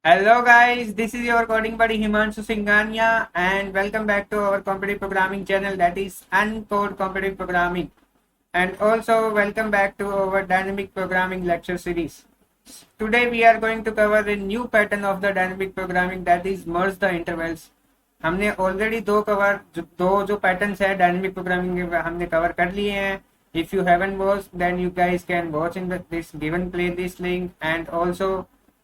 Hello guys, this is your coding buddy Himanshu Singhania and welcome back to our competitive programming channel, that is Uncode Competitive Programming, and also welcome back to our dynamic programming lecture series. Today we are going to cover a new pattern of the dynamic programming, that is merge the intervals. हमने already दो patterns है dynamic programming के हमने cover कर लिए हैं. If you haven't watched, then you guys can watch in this given playlist link, and also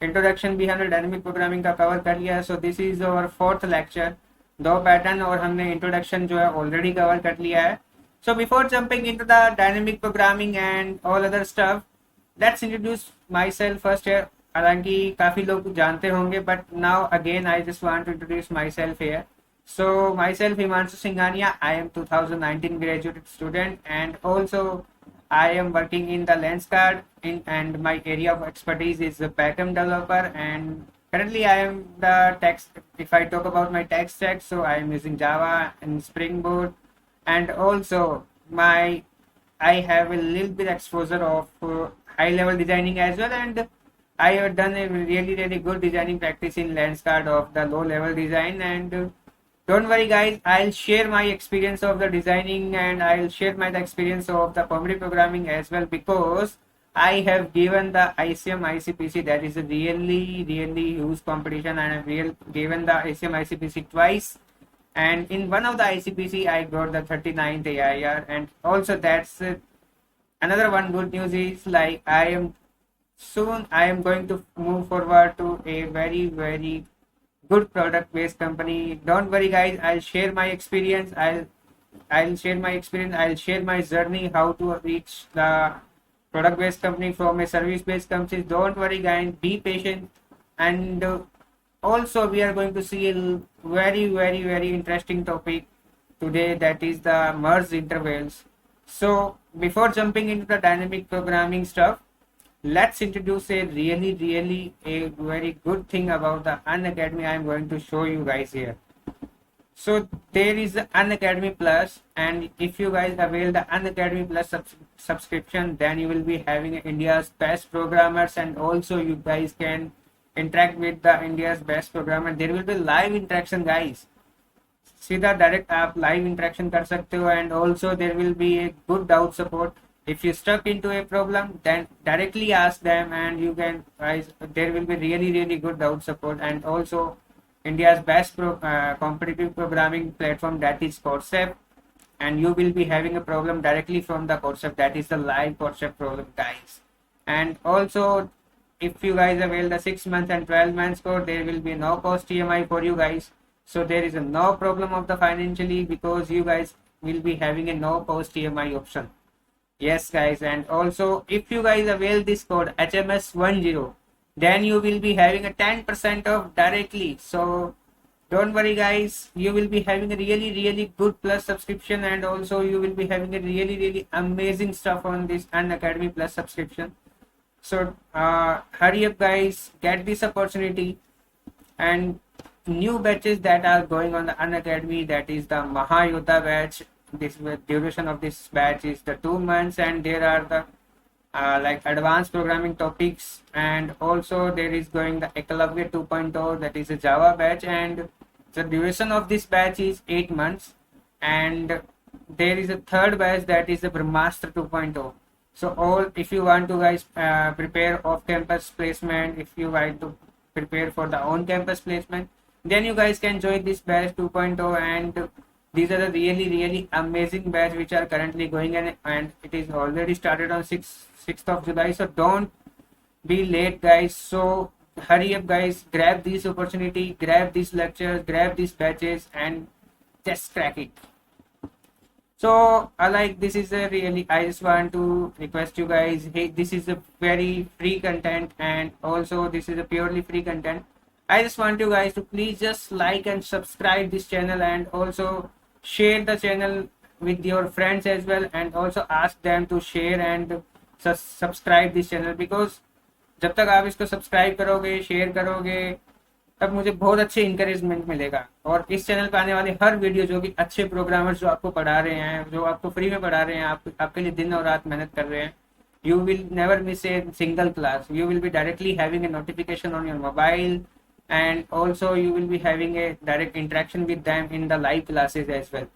introduction भी हमने डायनेमिक प्रोग्रामिंग का कवर कर लिया है. So this is our fourth lecture. दो पैटर्न और हमने इंट्रोडक्शन जो है ऑलरेडी कवर कर लिया है. So before jumping into the dynamic programming and all other stuff, let's introduce myself first है. हालांकि काफ़ी लोग जानते होंगे, but now again I just want to introduce myself here. So myself Himanshu Singhania. I am 2019 graduate student, and also I am working in the Lenskart and my area of expertise is the backend developer, and currently I am the text. If I talk about my tech stack, so I am using Java and Spring Boot, and also my I have a little bit exposure of high level designing as well, and I have done a really good designing practice in Lenskart of the low level design. And don't worry guys, I'll share my experience of the designing, and I'll share my experience of the community programming as well, because I have given the ICM ICPC, that is a really huge competition, and I've given the ICM ICPC twice, and in one of the ICPC I got the 39th AIR. And also that's another one good news is, like, I am going to move forward to a very good product based company. Don't worry guys, I'll share my experience. I'll share my experience. I'll share my journey how to reach the product based company from a service based company. Don't worry guys, be patient. And also we are going to see a very interesting topic today, that is the merge intervals. So before jumping into the dynamic programming stuff, let's introduce a really a very good thing about the Unacademy I am going to show you guys here. So there is the Unacademy Plus, and if you guys avail the Unacademy Plus subscription, then you will be having India's best programmers, and also you guys can interact with the India's best programmer. There will be live interaction guys. सीधा direct आप live interaction कर सकते हो, and also there will be a good doubt support. If you stuck into a problem, then directly ask them, and you can there will be really good doubt support. And also India's best competitive programming platform, that is Coursera, and you will be having a problem directly from the Coursera, that is the live Coursera problem guys. And also if you guys avail the 6 months and 12 months code, there will be no cost EMI for you guys. So there is no problem of the financially, because you guys will be having a no cost EMI option. Yes guys, and also if you guys avail this code HMS10, then you will be having a 10% off directly. So don't worry guys, you will be having a really good plus subscription, and also you will be having a really amazing stuff on this Unacademy Plus subscription. So hurry up guys, get this opportunity. And new batches that are going on the Unacademy, that is the Mahayodha batch. This duration of this batch is the 2 months, and there are the like advanced programming topics, and also there is going the Ekalavya 2.0, that is a Java batch, and the duration of this batch is 8 months. And there is a third batch, that is the Brahmastra 2.0. So all, if you want to guys prepare off campus placement, if you want to prepare for the on campus placement, then you guys can join this batch 2.0. And these are the really amazing batch which are currently going in, and it is already started on 6th of July. So don't be late guys. So hurry up guys, grab this opportunity, grab these lectures, grab these batches, and just crack it. So this is a really, I just want to request you guys, hey, this is a very free content, and also this is a purely free content. I just want you guys to please just like and subscribe this channel, and also share the channel with your friends as well, and also ask them to share and subscribe this channel, because जब तक आप इसको subscribe करोगे, share करोगे, तब मुझे बहुत अच्छे इंकरेजमेंट मिलेगा. और इस चैनल पर आने वाले हर वीडियो, जो भी अच्छे प्रोग्रामर्स जो आपको पढ़ा रहे हैं, जो आपको फ्री में पढ़ा रहे हैं, आपके लिए दिन और रात मेहनत कर रहे हैं, you will never miss a single class. You will be directly having a notification on your mobile. and also you will be having a direct interaction with them in the live classes as well.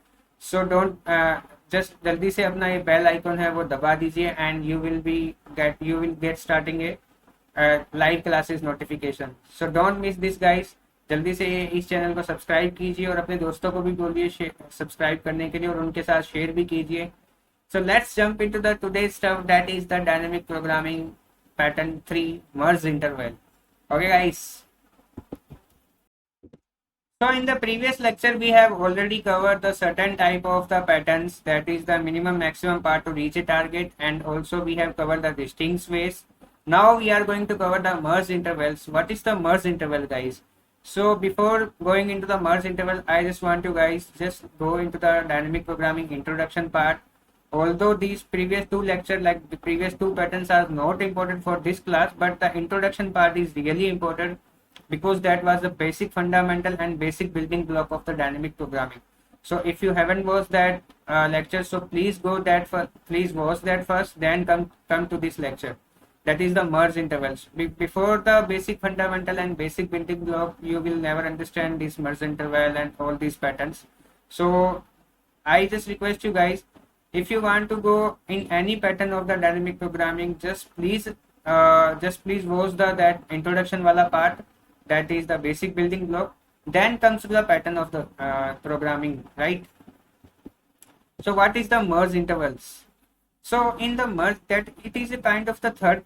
So don't just जल्दी से अपना ये bell icon है वो दबा दीजिए and you will get starting a live classes notification. So don't miss this guys. जल्दी से इस चैनल को सब्सक्राइब कीजिए और अपने दोस्तों को भी बोलिए सब्सक्राइब करने के लिए और उनके साथ शेयर भी कीजिए. So let's jump into the today stuff that is the dynamic programming pattern 3 merge interval. Okay guys. So in the previous lecture we have already covered the certain type of the patterns, that is the minimum maximum part to reach a target, and also we have covered the distinct ways. Now we are going to cover the merge intervals. What is the merge interval, guys? So before going into the merge interval, I just want to guys just go into the dynamic programming introduction part. Although these previous two lecture, like the previous two patterns, are not important for this class, but the introduction part is really important because that was the basic fundamental and basic building block of the dynamic programming. So if you haven't watched that lecture, so please please watch that first, then come to this lecture. That is the merge intervals. Before the basic fundamental and basic building block, you will never understand this merge interval and all these patterns. So I just request you guys, if you want to go in any pattern of the dynamic programming, just please watch that introduction wala part. That is the basic building block. Then comes to the pattern of the programming, right? So what is the merge intervals? So in the merge, that it is a kind of the third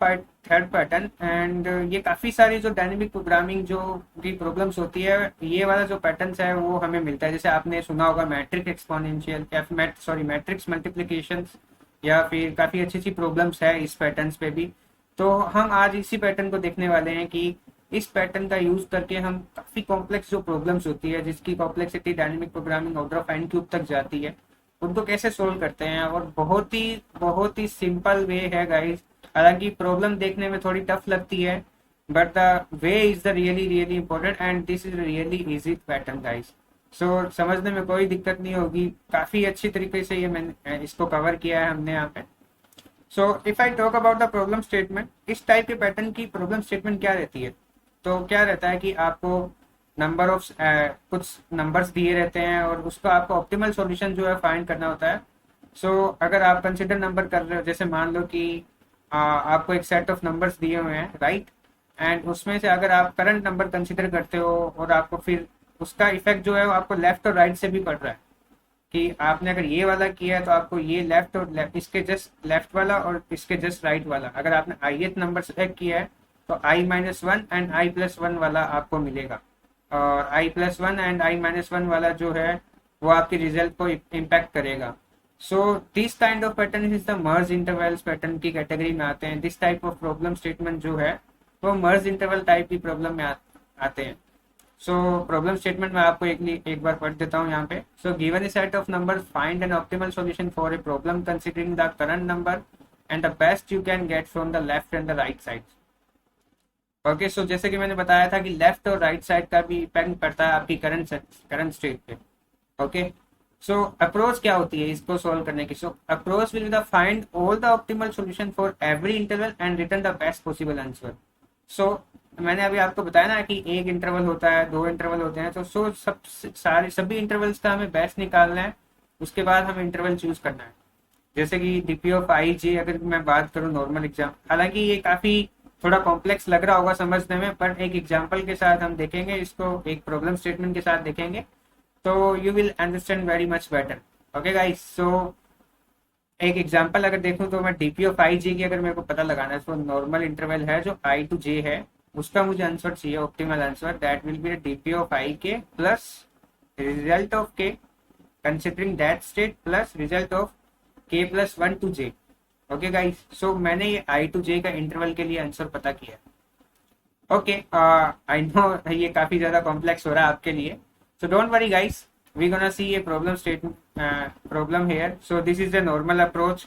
pattern, and ये काफी सारी जो dynamic programming जो भी problems होती है, ये वाला जो पैटर्न्स है वो हमें मिलता है. जैसे आपने सुना होगा मैट्रिक्स एक्सपोनेंशियल या मैट्रिक्स मल्टीप्लिकेशन, या फिर काफी अच्छी अच्छी प्रॉब्लम्स है इस पैटर्न्स पे भी. तो हम आज इसी पैटर्न को देखने वाले हैं कि इस पैटर्न का यूज करके हम काफी कॉम्प्लेक्स जो प्रॉब्लम्स होती है, जिसकी complexity dynamic programming order of n cube तक जाती है, उनको कैसे सोल्व करते हैं. और बहुत ही सिंपल वे है गाइस. हालांकि प्रॉब्लम देखने में थोड़ी टफ लगती है, but the way is the really important and this is really easy pattern guys. सो समझने में कोई दिक्कत नहीं होगी. काफी अच्छी तरीके से ये मैंने इसको कवर किया है हमने यहाँ पे. So if I talk about the problem statement, इस टाइप के पैटर्न की प्रॉब्लम स्टेटमेंट क्या रहती है? तो क्या रहता है कि आपको नंबर ऑफ कुछ नंबर्स दिए रहते हैं और उसका आपको ऑप्टिमल सॉल्यूशन जो है फाइंड करना होता है. सो अगर आप कंसिडर नंबर कर रहे हो, जैसे मान लो कि आपको एक सेट ऑफ नंबर्स दिए हुए हैं, राइट, एंड उसमें से अगर आप करंट नंबर कंसिडर करते हो और आपको फिर उसका इफेक्ट जो है वो आपको लेफ्ट और राइट से भी पड़ रहा है, कि आपने अगर ये वाला किया है तो आपको ये लेफ्ट और इसके जस्ट लेफ्ट वाला और इसके जस्ट राइट वाला, अगर आपने ith नंबर सेलेक्ट किया है तो i-1 एंड i+1 वाला आपको मिलेगा, और i+1 एंड i-1 वाला जो है वो आपके रिजल्ट को इम्पैक्ट करेगा. So this kind of pattern is the merge intervals pattern की कैटेगरी में आते हैं. This type of problem statement जो है वो मर्ज इंटरवल टाइप की प्रॉब्लम में आते हैं. सो प्रॉब्लम स्टेटमेंट में आपको एक बार पढ़ देता हूँ यहाँ पे. So given a set of number, find an optimal solution for a problem considering the current number and the best you can get from the left and the right side. Okay, so जैसे कि मैंने बताया था कि left और right side का भी impact पड़ता है आपकी करंट स्टेट पे. ओके, सो अप्रोच क्या होती है इसको सोल्व करने की? So approach will the find all the optimal solution for every interval and return the best possible answer. So मैंने अभी आपको बताया ना कि एक इंटरवल होता है, दो इंटरवल होते हैं, तो सभी इंटरवल्स का हमें बेस्ट निकालना है. उसके बाद हमें इंटरवल चूज करना है. जैसे कि डीपी ऑफ आई जे अगर मैं बात करूँ नॉर्मल एग्जाम, हालांकि ये काफी थोड़ा कॉम्प्लेक्स लग रहा होगा समझने में, पर एक एग्जांपल के साथ हम देखेंगे इसको, एक प्रॉब्लम स्टेटमेंट के साथ देखेंगे तो you will understand very much better. Okay guys, so एक एग्जांपल अगर देखूं तो मैं डीपी ऑफ आई जे की अगर मेरे को पता लगाना है, तो नॉर्मल इंटरवल है जो i to j है, उसका मुझे आंसर चाहिए, optimal answer. That will be DP of I K plus result of K considering that state plus result of k+1 to j. Okay guys, so मैंने ये i to j का interval के लिए answer पता किया. Okay, I know ये काफी ज्यादा कॉम्प्लेक्स हो रहा है आपके लिए, so don't worry guys, we gonna see a problem here. So this is the normal approach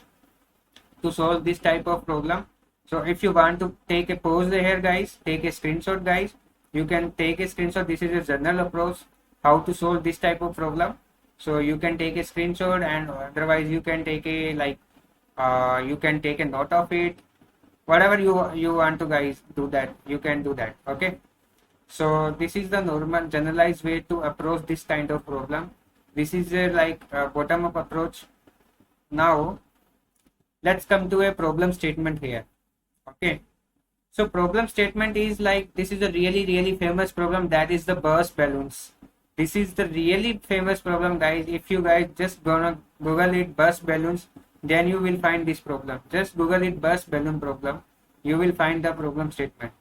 to solve this type of problem. So if you want to take a pause here guys, take a screenshot guys, you can take a screenshot. This is a general approach how to solve this type of problem. So you can take a screenshot, and otherwise you can take a you can take a note of it. Whatever you want to guys do that, you can do that. Okay, So this is the normal generalized way to approach this kind of problem. This is a like a bottom up approach. Now let's come to a problem statement here. Okay, so problem statement is like, this is a really famous problem, that is the burst balloons. This is the really famous problem, guys. If you guys just gonna google it burst balloons, then you will find this problem. Just google it burst balloon problem, you will find the problem statement.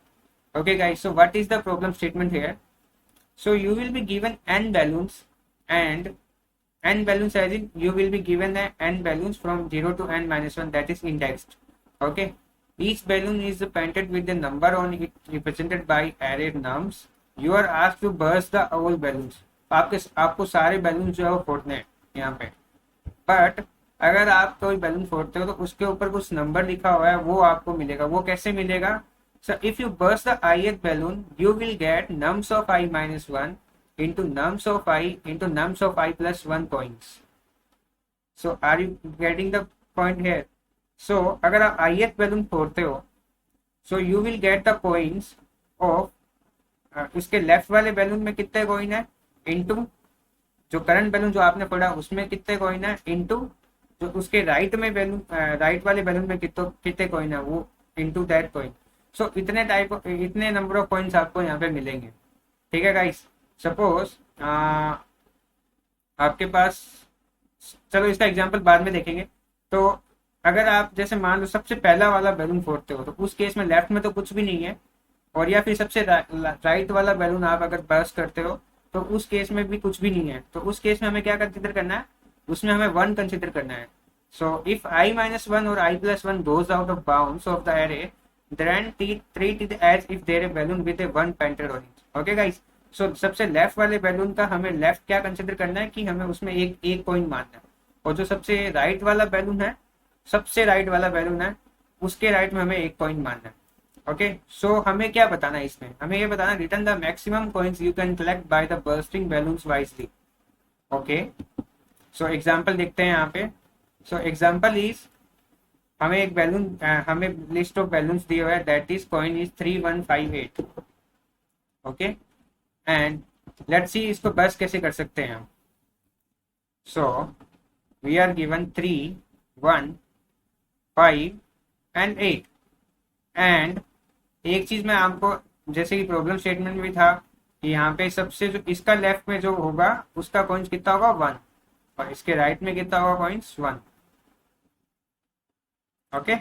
Okay guys, so what is the problem statement here? So you will be given n balloons, and n balloons as in you will be given the n balloons from 0 to n minus 1, that is indexed. Okay, each balloon is painted with the number on it represented by array nums. You are asked to burst the all balloons. आपको सारे balloon जो है वो फोड़ने हैं यहाँ पे. But अगर आप कोई बैलून फोड़ते हो तो उसके ऊपर कुछ नंबर लिखा हुआ है, वो आपको मिलेगा. वो कैसे मिलेगा? So if you burst the ith balloon, you will get nums of I minus 1 into nums of I plus 1 coins. So are you getting the point here? So अगर आप ith balloon फोड़ते हो, so you will get the coins of उसके left वाले balloon में कितने coin है, into जो करंट बैलून जो आपने फोड़ा उसमें कितने कॉइन है, इनटू जो उसके राइट में बैलून राइट वाले बैलून में कितने कॉइन है, वो इनटू दैट कॉइन. सो इतने नंबर ऑफ कॉइन्स आपको यहाँ पे मिलेंगे. ठीक है गाइस. सपोज आपके पास, चलो इसका एग्जांपल बाद में देखेंगे. तो अगर आप जैसे मान लो सबसे पहला वाला बैलून फोड़ते हो, तो उस केस में लेफ्ट में तो कुछ भी नहीं है, और या फिर सबसे राइट वाला बैलून आप अगर बर्स्ट करते हो तो उस केस में भी कुछ भी नहीं है. तो उस केस में हमें क्या कंसिडर करना है, उसमें हमें 1 कंसिडर करना है. सो इफ I minus 1 और I plus 1 goes out of bounds of the array, then treat it as if there a balloon with a 1 painted on it. Okay guys, so सबसे left वाले balloon का हमें left क्या consider करना है कि हमें उसमें एक कॉइन मारना है, और जो सबसे राइट वाला बैलून है, उसके राइट में हमें एक कॉइन मारना है. ओके, सो हमें क्या बताना है इसमें, हमें ये बताना, return the maximum coins you can collect by the bursting balloons wisely. Okay, so example देखते हैं यहाँ पे. सो एग्जांपल इज, हमें एक बैलून, हमें लिस्ट ऑफ बैलून्स दिए हुए है, that is coin is 3158. Okay, and let's see इसको बर्स्ट कैसे कर सकते हैं हम. So we are given 3, 1, 5 and 8. And एक चीज मैं आपको, जैसे कि प्रॉब्लम स्टेटमेंट में भी था कि यहाँ पे सबसे जो इसका लेफ्ट में जो होगा उसका कॉइन्स कितना होगा, 1, और इसके राइट में कितना होगा कॉइन्स, 1. ओके,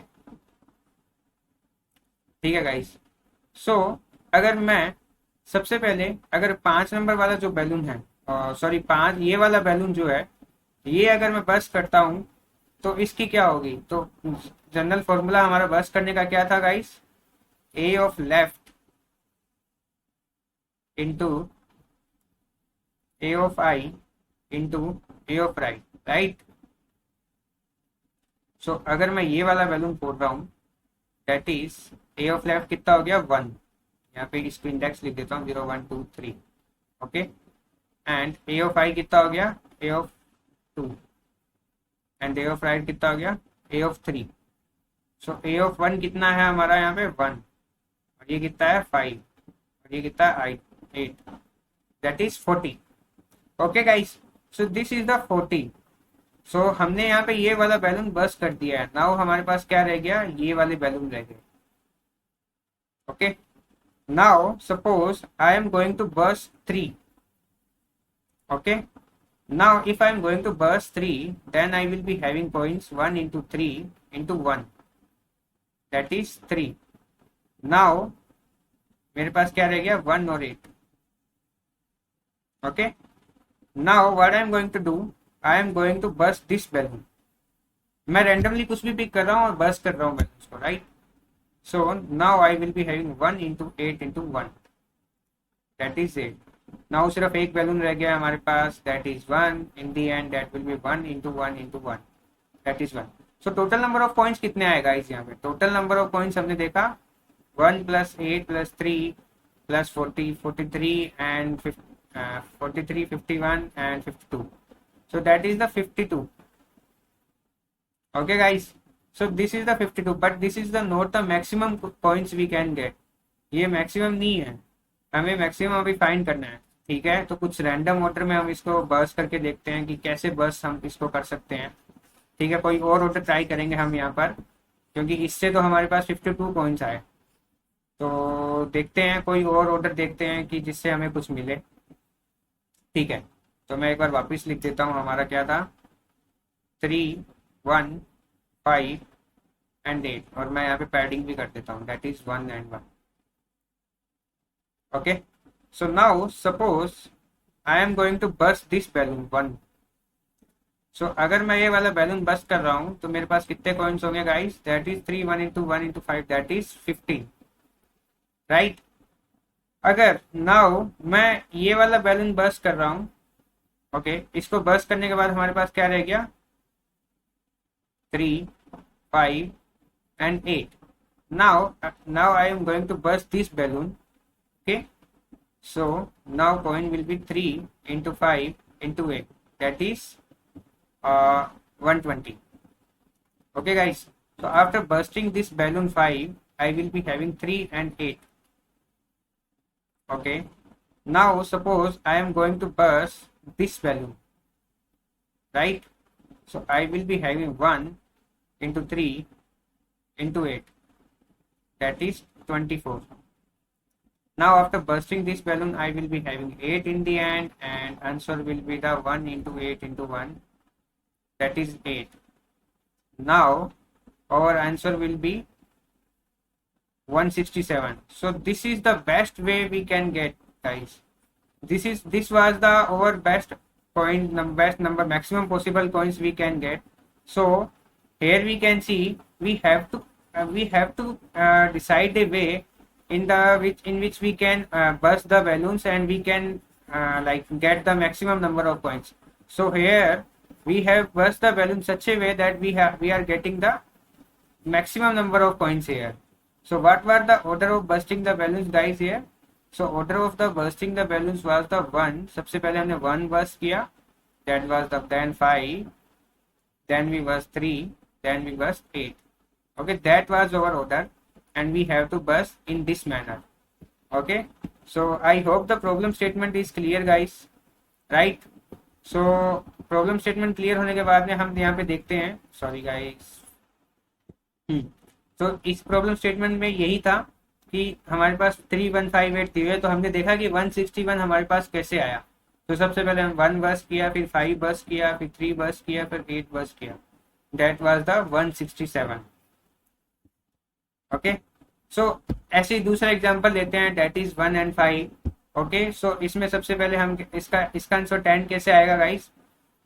ठीक है गाइस. सो अगर मैं सबसे पहले अगर 5 नंबर वाला जो बैलून है, सॉरी 5 ये वाला बैलून जो है, ये अगर मैं बर्स्ट करता हूं तो इसकी क्या होगी. तो जनरल फॉर्मूला हमारा बर्स्ट करने का क्या था guys, A of left into A of I into A of right. Right, so अगर मैं ये वाला बैलून फोड़ रहा हूँ, that is A of left कितना हो गया, 1. यहाँ पे इसको इंडेक्स लिख देता हूँ 0, 1, 2, 3. Okay, and A of I कितना हो गया, A of 2, and A of right कितना हो गया, A of 3. So A of 1 कितना है हमारा यहाँ पे, 1, और ये कितना है 5, और ये कितना है 8, that is 40. Okay guys, so this is the 40. सो हमने यहाँ पे ये वाला बैलून बर्स्ट कर दिया है. नाउ हमारे पास क्या रह गया, ये वाले बैलून रह गए. Okay, now suppose I am going to burst 3. Okay, now if I am going to burst 3, then I will be having points 1 into 3 into 1, that is 3. Now मेरे पास क्या रह गया, 1 और 8. Okay, now what I am going to do, I am going to burst this balloon. मैं randomly कुछ भी pick कर रहा हूँ और burst कर रहा हूँ balloons को, right? So now I will be having 1 into 8 into 1, that is 8. Now सिर्फ एक बैलून रह गया हमारे पास, that is 1. In the end that will be 1 into 1 into 1, that is 1. So total number of points कितने आएगा इस यहाँ पे, टोटल नंबर ऑफ पॉइंट्स हमने देखा 1 plus 8 plus 3 plus 40, 43 and 43, 51 and 52. So that is the 52. Okay guys, so this is the 52, but this is the not the maximum points we can get. ये maximum नहीं है. हमें maximum अभी find करना है। ठीक है, तो कुछ रैंडम ऑर्डर में हम इसको बर्स्ट करके देखते हैं कि कैसे बर्स्ट हम इसको कर सकते हैं। ठीक है, कोई और ऑर्डर ट्राई करेंगे हम यहाँ पर, क्योंकि इससे तो हमारे पास 52 कॉइन्स आए। तो देखते हैं, कोई और ऑर्डर देखते हैं कि जिससे हमें कुछ मिले। ठीक है, तो मैं एक बार वापस लिख देता हूँ, हमारा क्या था, 3, 1, 5 एंड 8, और मैं यहाँ पे पैडिंग भी कर देता हूँ, that is 1 and 1। Okay, so now suppose I am going to burst this balloon 1। सो अगर मैं ये वाला बैलून बस्ट कर रहा हूँ तो मेरे पास कितने कॉइन्स होंगे guys, that is 3, 1 into 1 into 5, that is 15, right. अगर नाउ मैं ये वाला बैलून बस्ट कर रहा हूँ, ओके, इसको बस्ट करने के बाद हमारे पास क्या रह गया, 3, 5 and 8। now I am going to burst this balloon, okay, so now coin will be 3 into 5 into 8, that is 120. Okay guys, so after bursting this balloon 5, I will be having 3 and 8. Okay, now suppose I am going to burst this balloon, right? So I will be having 1 into 3 into 8, that is 24. Now after bursting this balloon, I will be having 8 in the end, and answer will be the 1 into 8 into 1, that is 8. Now our answer will be 167. So this is the best way we can get, guys. This was the our best best number, maximum possible coins we can get. So here we can see we have to decide a way in which we can burst the balloons, and we can like get the maximum number of coins. So here we have burst the balloon such a way that we are getting the maximum number of coins here. So what were the order of bursting the balloons, guys, here? So order of the bursting the balloons was the 1. सबसे पहले हमने 1 burst किया, that was the then 5, then we burst 3, then we burst 8. Okay, that was our order, and we have to burst in this manner. Okay, so I hope the problem statement is clear, guys, right? So problem statement clear होने के बाद में हम यहाँ पे देखते हैं, sorry guys, तो इस प्रॉब्लम स्टेटमेंट में यही था कि हमारे पास 3158 थी, तो हमने देखा कि 161 हमारे पास कैसे आया। तो सबसे पहले हम 1 बस किया, फिर 5 बस किया, फिर 3 बस किया, फिर 8 बस किया, दैट वाज द 167। ओके, सो ऐसे ही दूसरा एग्जांपल लेते हैं, दैट इज 1 and 5। ओके, सो इसमें सबसे पहले हम इसका आंसर 10 कैसे आएगा गाइस,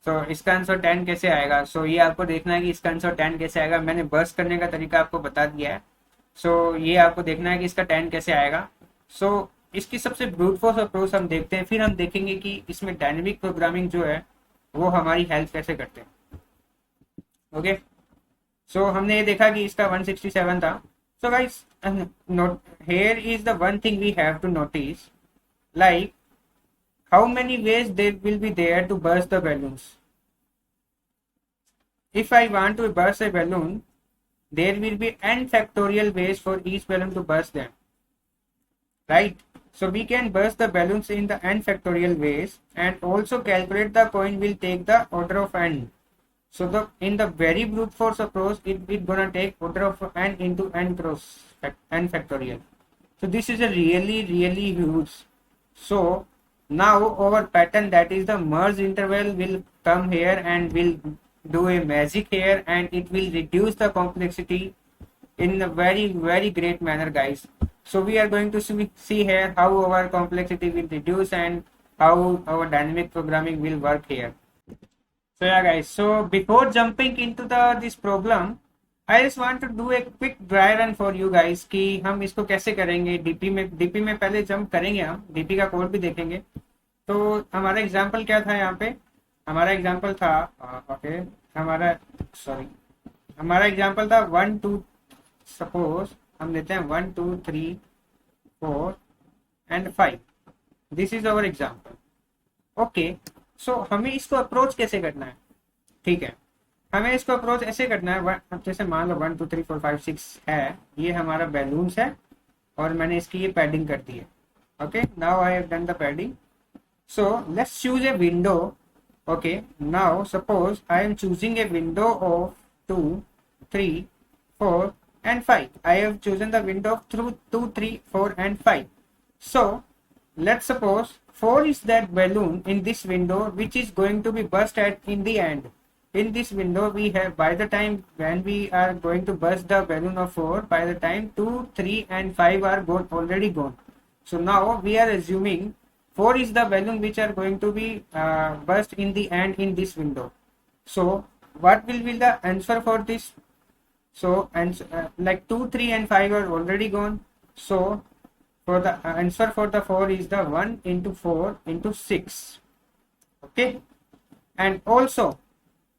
तो इसका आंसर 10 कैसे आएगा, सो ये आपको देखना है कि इसका आंसर 10 कैसे आएगा। मैंने बर्स्ट करने का तरीका आपको बता दिया है, सो ये आपको देखना है कि इसका 10 कैसे आएगा। सो इसकी सबसे ब्रूट फोर्स अप्रोच हम देखते हैं, फिर हम देखेंगे कि इसमें डायनेमिक प्रोग्रामिंग जो है वो हमारी हेल्प कैसे करते हैं। ओके, सो हमने ये देखा कि इसका 167 था। So guys, note here is the one thing we have to notice, like how many ways there will be there to burst the balloons. If I want to burst a balloon, there will be n factorial ways for each balloon to burst them, right? So we can burst the balloons in the n factorial ways, and also calculate the coin will take the order of n. So in the very brute force approach, it gonna take order of n into n cross n factorial. So this is a really huge. So now our pattern, that is the merge interval, will come here and will do a magic here, and it will reduce the complexity in a very great manner, guys. So we are going to see here how our complexity will reduce and how our dynamic programming will work here. So yeah guys, so before jumping into this problem, I just want to do a quick dry run for you guys कि हम इसको कैसे करेंगे। DP में पहले jump करेंगे, हम DP का कोड भी देखेंगे। तो हमारा एग्जांपल क्या था यहाँ पे, हमारा एग्जांपल था हमारा एग्जांपल था 1 2, सपोज हम लेते हैं 1 2 3 4 and 5, this is our example. Okay, so हमें इसको अप्रोच कैसे करना है, ठीक है, हमें इसको अप्रोच ऐसे करना है, जैसे मान लो 1 2 3 4 5 6 है, ये हमारा बैलून्स है और मैंने इसकी ये पैडिंग कर दी है। Okay, now I have done the padding. So let's choose a window. Okay, now suppose I am choosing a window of 2, 3, 4 and 5. I have chosen the window through 2, 3, 4 and 5. So let's suppose 4 is that balloon in this window which is going to be burst at in the end. In this window we have, by the time when we are going to burst the balloon of 4, by the time 2, 3 and 5 are already gone. So now we are assuming 4 is the balloon which are going to be burst in the end in this window. So what will be the answer for this? So like 2, 3 and 5 are already gone. So for the answer for the 4 is the 1 into 4 into 6. Okay, and also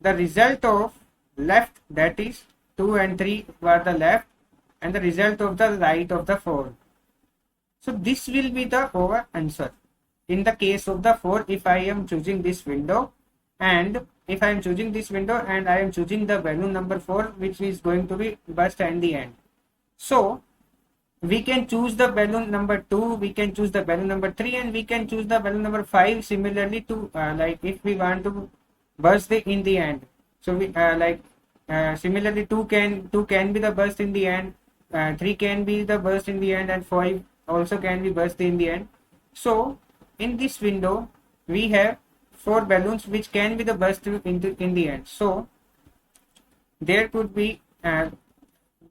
the result of left, that is 2 and 3 were the left, and the result of the right of the 4. So this will be the our answer. In the case of the 4, if I am choosing this window, and if I am choosing this window and I am choosing the balloon number 4 which is going to be burst at the end. So we can choose the balloon number 2, we can choose the balloon number 3 and we can choose the balloon number 5 similarly to like if we want to burst in the end. So we similarly 2 can be the burst in the end, 3 can be the burst in the end and 5 also can be burst in the end. So in this window we have 4 balloons which can be the burst in the end. So there could be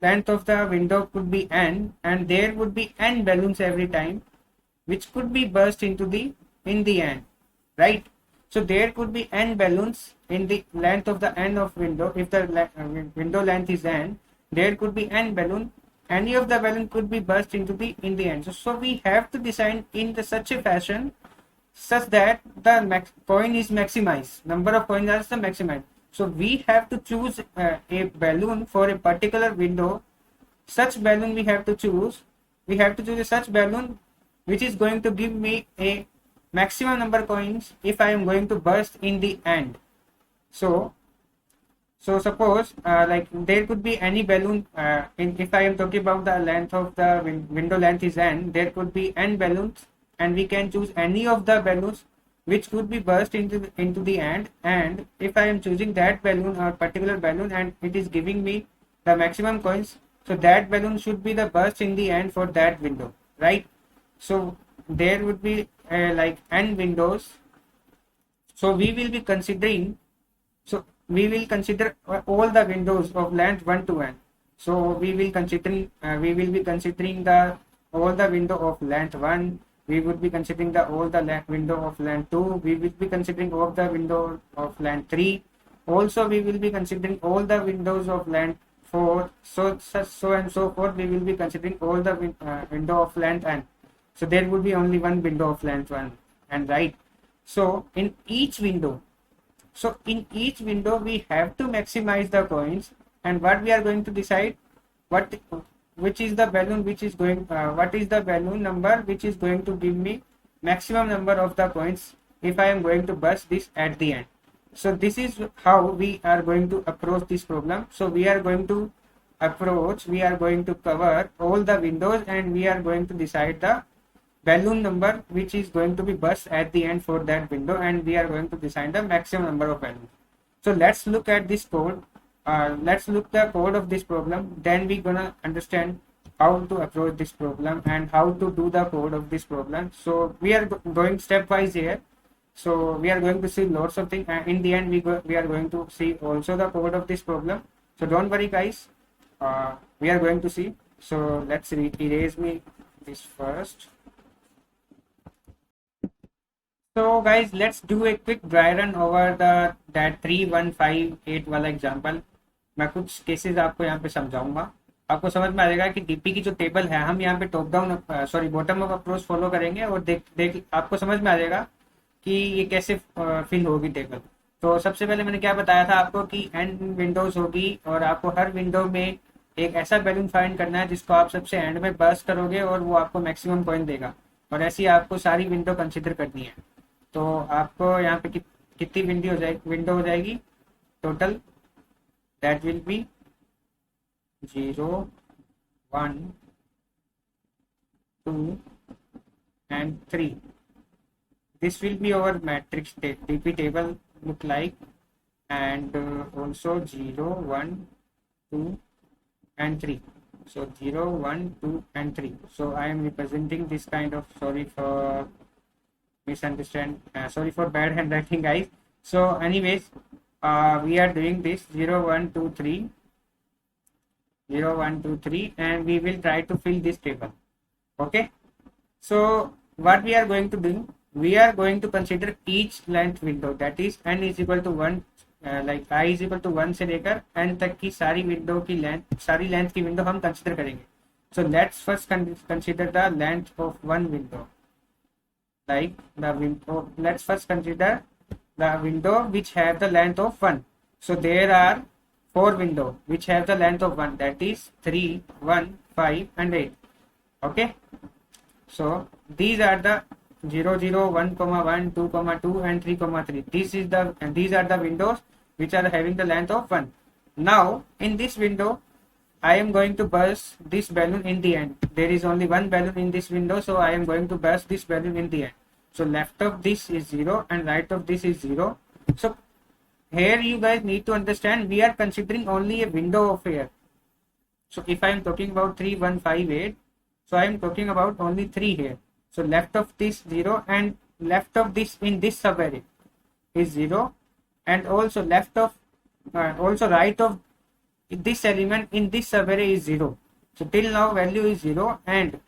length of the window could be n, and there would be n balloons every time which could be burst in the end, right? So there could be n balloons in the length of the n of window. If the window length is n, there could be n balloon. Any of the balloon could be burst into in the end. So we have to design in such a fashion such that the coin is maximized. Number of coins are the maximized. So we have to choose a balloon for a particular window. Such balloon we have to choose. We have to choose a such balloon which is going to give me a maximum number of coins if I am going to burst in the end. So suppose like there could be any balloon if I am talking about the length of the window length is n, there could be n balloons and we can choose any of the balloons which could be burst into the end. And if I am choosing that balloon or particular balloon and it is giving me the maximum coins, so that balloon should be the burst in the end for that window, right? So there would be like n windows. So we will be considering, so we will consider all the windows of length 1 to n. So we will be considering the all the window of length 1. We would be considering the all the window of length 2. We will be considering all the window of length 3. Also we will be considering all the windows of length 4. So and so forth. We will be considering all the window of length n. So there would be only one window of length 1 and right. So in each window we have to maximize the coins, and what we are going to decide which is the balloon which is going what is the balloon number which is going to give me maximum number of the coins if I am going to burst this at the end. So this is how we are going to approach this problem. So we are going to cover all the windows and we are going to decide the balloon number which is going to be burst at the end for that window, and we are going to design the maximum number of balloons. So let's look at this code. Let's look the code of this problem, then we're gonna understand how to approach this problem and how to do the code of this problem. So we are going stepwise here. So we are going to see lots of things, and in the end we are going to see also the code of this problem. So don't worry guys, we are going to see. So let's erase me this first. So guys, let's do a quick dry run over that 3, 1, 5, 8 वाला example. मैं कुछ cases आपको यहाँ पे समझाऊंगा. आपको समझ में आ जाएगा कि डीपी की जो टेबल है हम यहाँ पे top down bottom up approach follow करेंगे और देख आपको समझ में आ जाएगा कि ये कैसे फिल होगी टेबल. तो सबसे पहले मैंने क्या बताया था आपको कि एंड विंडोज होगी और आपको हर विंडो में एक ऐसा बैलून फाइंड करना है जिसको आप सबसे एंड में बर्स्ट करोगे और वो आपको मैक्सिमम कॉइन देगा, और ऐसी आपको सारी विंडो कंसिडर करनी है. तो आपको यहाँ पे कितनी विंडो हो जाएगी total, that will B 0, 1, 2, and 3. This will be our matrix DP table look like, and also 0, 1, 2 and 3. So 0, 1, 2 and 3. So I am representing this kind of, sorry for sorry for bad handwriting, guys. So anyways, we are doing this 0, 1, 2, 3, 0, 1, 2, 3, and we will try to fill this table. Okay. So what we are going to do, we are going to consider each length window, that is n is equal to 1, like I is equal to 1 से लेकर n तक की सारी window की length, सारी length की window हम consider करेंगे. So let's first consider the length of one window. Like the window, let's first consider the window which have the length of 1. So there are 4 windows which have the length of 1, that is 3, 1, 5 and 8. Okay. So these are the 0, 0, 1, 1, 2, 2 and 3, 3. These are the windows which are having the length of 1. Now in this window I am going to burst this balloon in the end. There is only one balloon in this window, so I am going to burst this balloon in the end. So left of this is 0 and right of this is 0. So here you guys need to understand, we are considering only a window of air. So if I am talking about 3, 1, 5, 8, so I am talking about only 3 here. So left of this 0 and left of this in this subarray is 0, and also left of also right of this element in this subarray is 0. So till now value is 0, and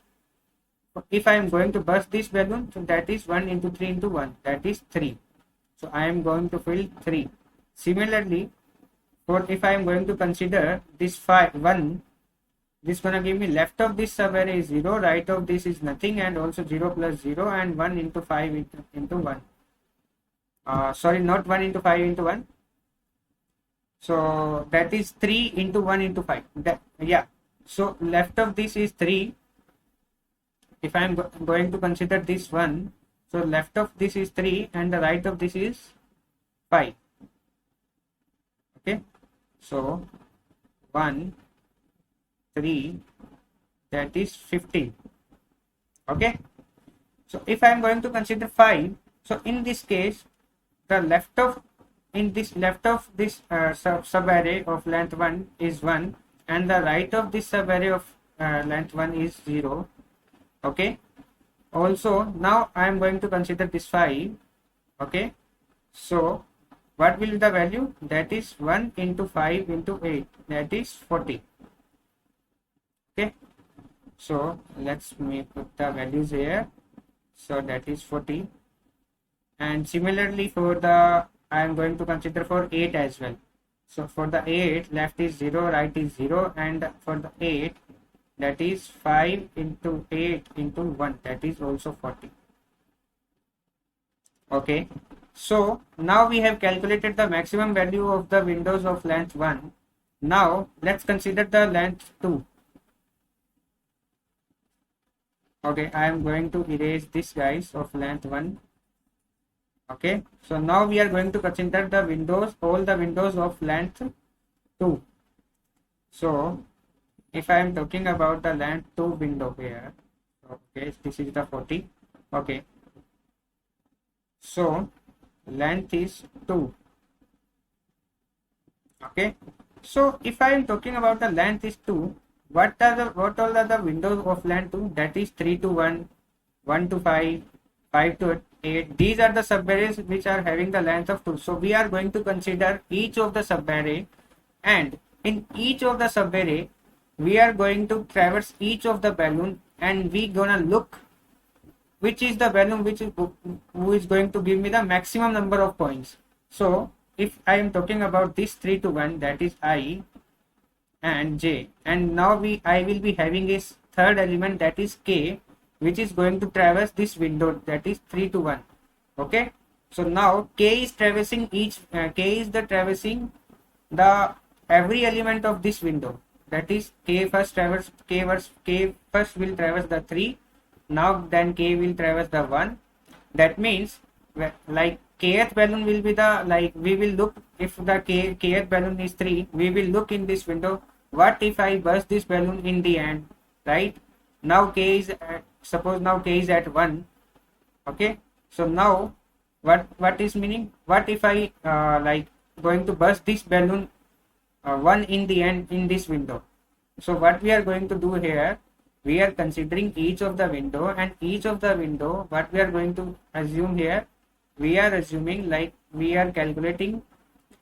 if I am going to burst this balloon, so that is 1 into 3 into 1, that is 3. So I am going to fill 3. Similarly, for if I am going to consider this 1, this gonna give me left of this subarray is 0, right of this is nothing, and also 0 plus 0 and 1 into 5 into 1. Sorry, not 1 into 5 into 1. So that is 3 into 1 into 5. Yeah. So left of this is 3. If I am going to consider this 1, so left of this is 3 and the right of this is 5. Okay. So 1, 3, that is 15. Okay. So if I am going to consider 5, so in this case the left of this subarray of length 1 is 1 and the right of this subarray of length 1 is 0. Okay. Also now I am going to consider this 5. Okay. So what will be the value? That is 1 into 5 into 8, that is 40. Okay. So let's put the values here. So that is 40. And similarly for the, I am going to consider for 8 as well. So for the 8, left is 0, right is 0, and for the 8, that is 5 into 8 into 1, that is also 40. Okay. So now we have calculated the maximum value of the windows of length 1. Now let's consider the length 2. Okay, I am going to erase this guys of length 1. Okay, so now we are going to consider the windows, all the windows of length 2. So if I am talking about the length 2 window here, okay, this is the 40. Okay, so length is 2. Okay, so if I am talking about the length is 2, what all are the windows of length 2? That is 3 to 1, 1 to 5, 5 to 8. These are the subarrays which are having the length of 2. So we are going to consider each of the subarray, and in each of the subarray we are going to traverse each of the balloon, and we gonna look which is the balloon who is going to give me the maximum number of points. So if I am talking about this 3 to 1, that is I and J, and now I will be having a third element, that is K, which is going to traverse this window, that is 3 to 1. Okay, so now K is traversing traversing the every element of this window, that is K first will traverse the 3. Now then K will traverse the 1. That means like kth balloon will be the, like we will look, if the kth balloon is 3, we will look in this window, what if I burst this balloon in the end, right? Now K is suppose now k is at 1. Okay, so now what is meaning, what if I like going to burst this balloon 1 in the end in this window. So what we are going to do here, we are considering each of the window, and each of the window what we are going to assume here, we are assuming like we are calculating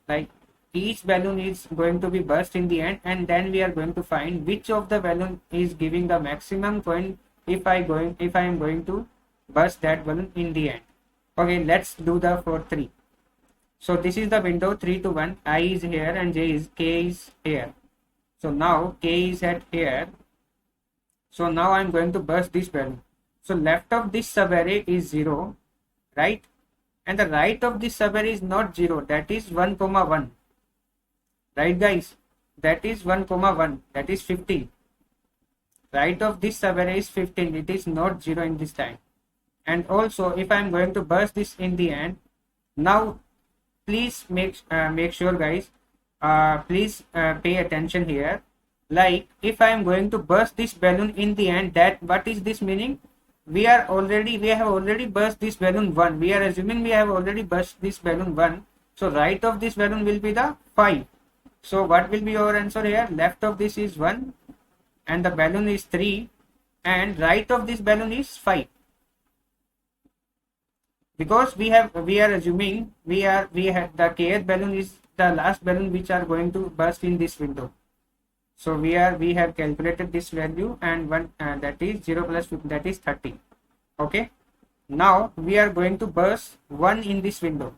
like each balloon is going to be burst in the end, and then we are going to find which of the balloon is giving the maximum coin if I am going to burst that balloon in the end. Okay, let's do the for 3. So this is the window 3 to 1, I is here and k is here. So now k is at here. So now I'm going to burst this balloon. So left of this subarray is 0, right? And the right of this subarray is not 0, that is 1 comma 1. Right guys? That is 1 comma 1, that is 15. Right of this subarray is 15, it is not 0 in this time. And also if I am going to burst this in the end, now please make sure guys, please pay attention here. Like if I am going to burst this balloon in the end, that what is this meaning? We have already burst this balloon 1. We are assuming we have already burst this balloon 1. So right of this balloon will be the 5. So what will be your answer here? Left of this is 1 and the balloon is 3, and right of this balloon is 5. Because we are assuming we have the kth balloon is the last balloon which are going to burst in this window. So we have calculated this value, and one that is 0 plus 50, that is 30. Okay, now we are going to burst 1 in this window.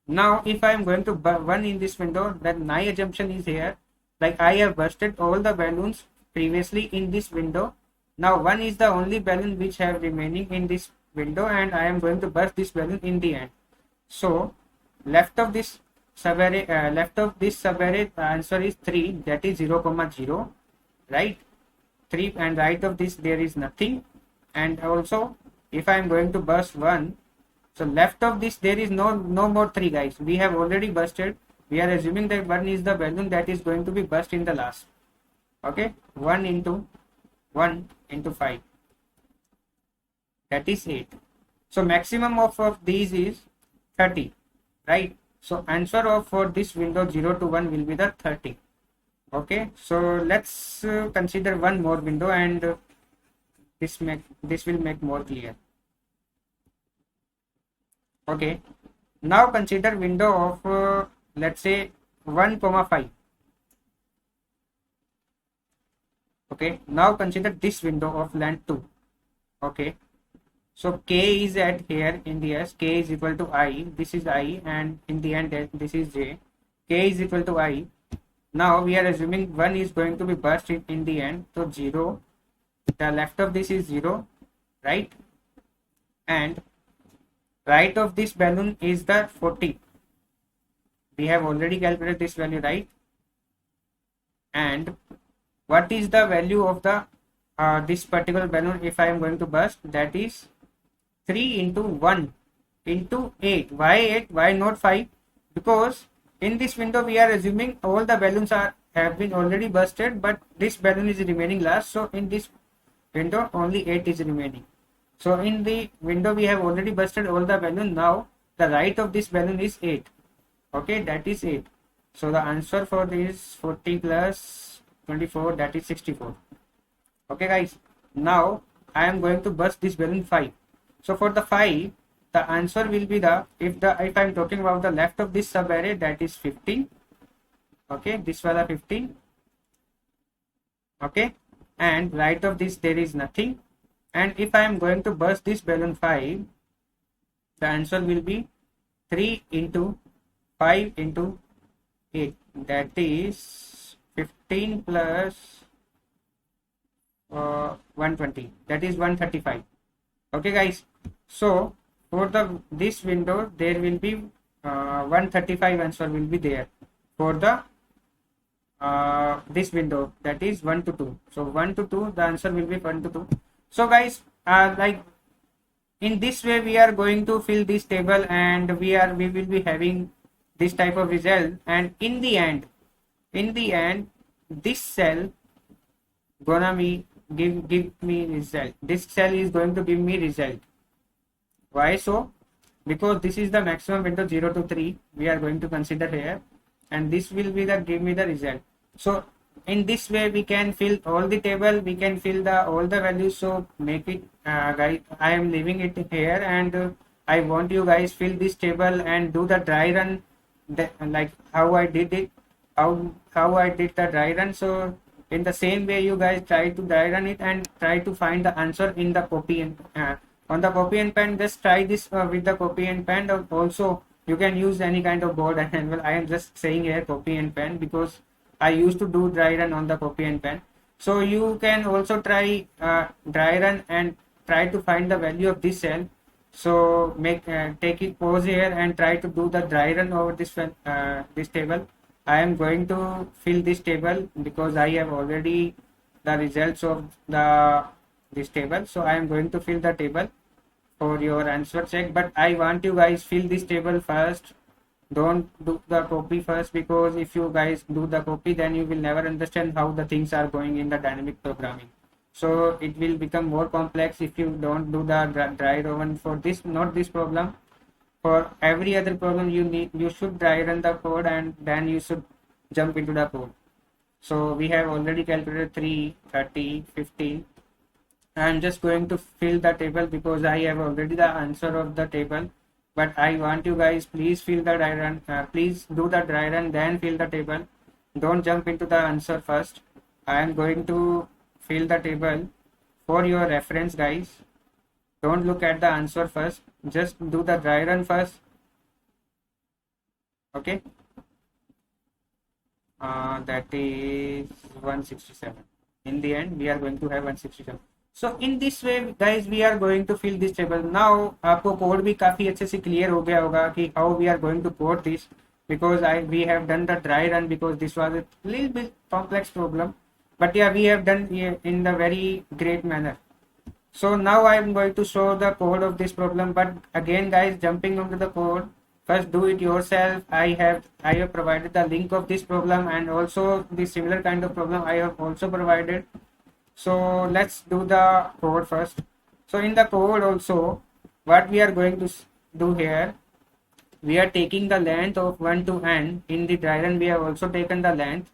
Now if I am going to burst 1 in this window, then my assumption is here like I have bursted all the balloons previously in this window. Now 1 is the only balloon which have remaining in this window, and I am going to burst this balloon in the end. So left of this subarray, the answer is 3, that is 0 comma 0, right? 3, and right of this there is nothing. And also if I am going to burst 1, so left of this there is no more 3 guys, we have already bursted. We are assuming that 1 is the balloon that is going to be burst in the last. Okay, 1 into 5, that is 8. So maximum of these is 30, right? So answer of for this window 0 to 1 will be the 30. Okay, so let's consider one more window, and this will make more clear. Okay, now consider window of let's say 1 comma 5. Okay, now consider this window of length 2. Okay, so k is at here in the S, k is equal to I, this is I, and in the end this is j, k is equal to I. Now we are assuming 1 is going to be burst in the end, so 0, the left of this is 0, right? And right of this balloon is the 40. We have already calculated this value, right? And what is the value of the this particular balloon if I am going to burst? That is 3 into 1 into 8. Why 8? Why not 5? Because in this window we are assuming all the balloons have been already bursted, but this balloon is remaining last. So in this window only 8 is remaining. So in the window we have already bursted all the balloon. Now the right of this balloon is 8. Okay, that is 8. So the answer for this 40 plus 24, that is 64. Okay guys, now I am going to burst this balloon 5. So for the 5, the answer will be the, if I am talking about the left of this subarray, that is 15. Okay, this wala 15. Okay, and right of this there is nothing. And if I am going to burst this balloon 5, the answer will be 3 into 5 into 8, that is 15 plus 120, that is 135. Okay guys, so for this window there will be 135 answer will be there for the this window, that is 1 to 2. So 1 to 2, the answer will be 1 to 2. So guys, like in this way we are going to fill this table, and we will be having this type of result. And in the end this cell gonna be give me result. This cell is going to give me result. Why so? Because this is the maximum window 0 to 3 we are going to consider here, and this will be the give me the result. So in this way we can fill all the table, we can fill the all the values. So make it guys, I am leaving it here, and I want you guys fill this table and do the dry run, like how I did it, how I did the dry run. So in the same way you guys try to dry run it and try to find the answer in the copy and on the copy and pen. Just try this with the copy and pen, or also you can use any kind of board and well, I am just saying here copy and pen because I used to do dry run on the copy and pen. So you can also try dry run and try to find the value of this cell. So make take it pause here and try to do the dry run over this table. I am going to fill this table because I have already the results of the this table. So I am going to fill the table for your answer check, but I want you guys fill this table first. Don't do the copy first, because if you guys do the copy then you will never understand how the things are going in the dynamic programming. So it will become more complex if you don't do the dry run for this, not this problem. For every other problem you should dry run the code and then you should jump into the code. So we have already calculated 3, 30, 15. I'm just going to fill the table because I have already the answer of the table, but I want you guys please fill the dry run, please do the dry run then fill the table. Don't jump into the answer first. I am going to fill the table for your reference, guys. Don't look at the answer first, just do the dry run first. Okay, that is 167. In the end we are going to have 167. So in this way guys we are going to fill this table. Now आपको code भी काफी अच्छे से clear हो गया होगा कि how we are going to code this, because we have done the dry run because this was a little bit complex problem, but yeah, we have done in the very great manner. So now I am going to show the code of this problem, but again guys, jumping onto the code, first do it yourself. I have provided the link of this problem, and also the similar kind of problem I have also provided. So let's do the code first. So in the code also, what we are going to do here, we are taking the length of 1 to n. In the dry run we have also taken the length,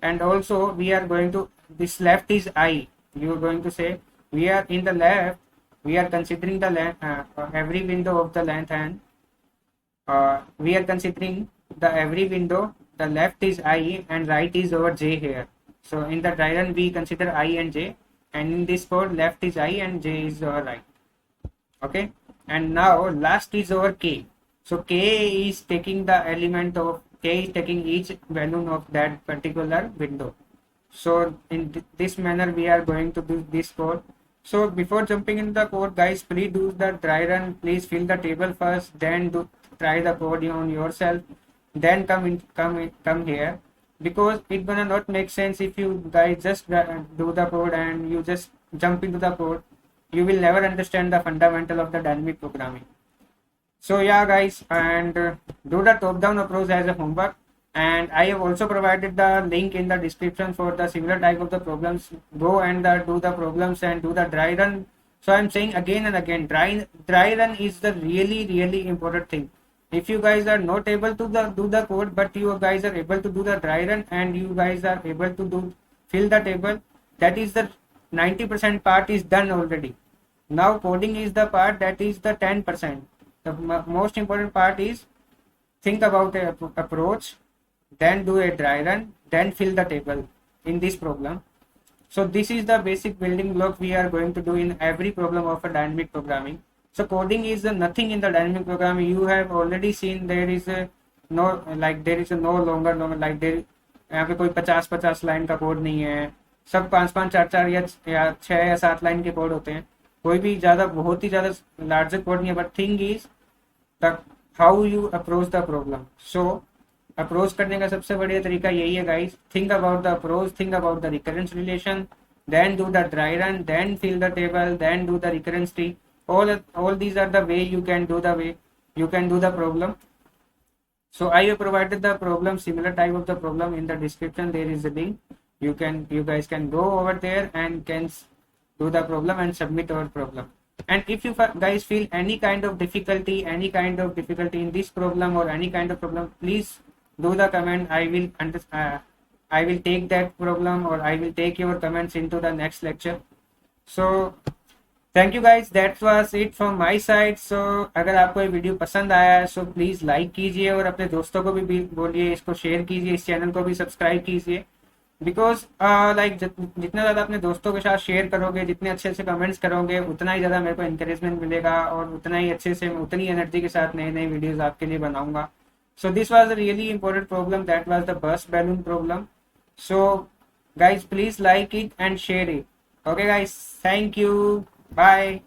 and also we are going to, this left is I. You are going to say we are in the left, we are considering the length, every window of the length, and we are considering the every window, the left is I and right is over j here. So in the dry run we consider I and j, and in this code left is I and j is over right. Okay, and now last is over k. So k is taking the element of, k is taking each value of that particular window. So in this manner we are going to do this code. So before jumping in the code guys, please do the dry run, please fill the table first, then try the code on yourself, then come here, because it gonna not make sense if you guys just do the code and you just jump into the code. You will never understand the fundamental of the dynamic programming. So yeah guys, and do the top down approach as a homework, and I have also provided the link in the description for the similar type of the problems. Go and do the problems and do the dry run. So I'm saying again and again, dry run is the really important thing. If you guys are not able to do the code, but you guys are able to do the dry run and you guys are able to fill the table, that is the 90% part is done already. Now coding is the part that is the 10%. The most important part is think about the approach, then do a dry run, then fill the table in this problem. So this is the basic building block we are going to do in every problem of a dynamic programming. So coding is nothing in the dynamic programming. You have already seen there is a no longer like there यहाँ पे कोई 50 line का code नहीं है, सब 5 4 या 6 या 7 line के कोड होते हैं. कोई भी बहुत ही ज़्यादा लार्जर कोड नहीं है. But thing is the how you approach the problem. So approach करने का सबसे बढ़िया तरीका यही है guys. Think about the approach, think about the recurrence relation, then do the dry run, then fill the table, then do the recurrence tree. All these are the way you can do the problem. So I have provided the problem, similar type of the problem in the description. There is a link. You guys can go over there and can do the problem and submit our problem. And if you guys feel any kind of difficulty in this problem or any kind of problem, please do the comment. I will take that problem or I will take your comments into the next lecture. So thank you guys, that was it from my side. So अगर आपको ये video पसंद आया है so please like कीजिए और अपने दोस्तों को भी बोलिए, इसको शेयर कीजिए, इस चैनल को भी सब्सक्राइब कीजिए. बिकॉज लाइक जितना ज़्यादा अपने दोस्तों के साथ शेयर करोगे, जितने अच्छे अच्छे कमेंट्स करोगे, उतना ही ज़्यादा मेरे को इंकरेजमेंट मिलेगा और उतना ही अच्छे से उतनी एनर्जी के साथ नई नई वीडियोज़ आपके लिए बनाऊंगा. So this was a really important problem, that was the burst balloon problem. So guys, please like it and share it. Okay guys, thank you, bye.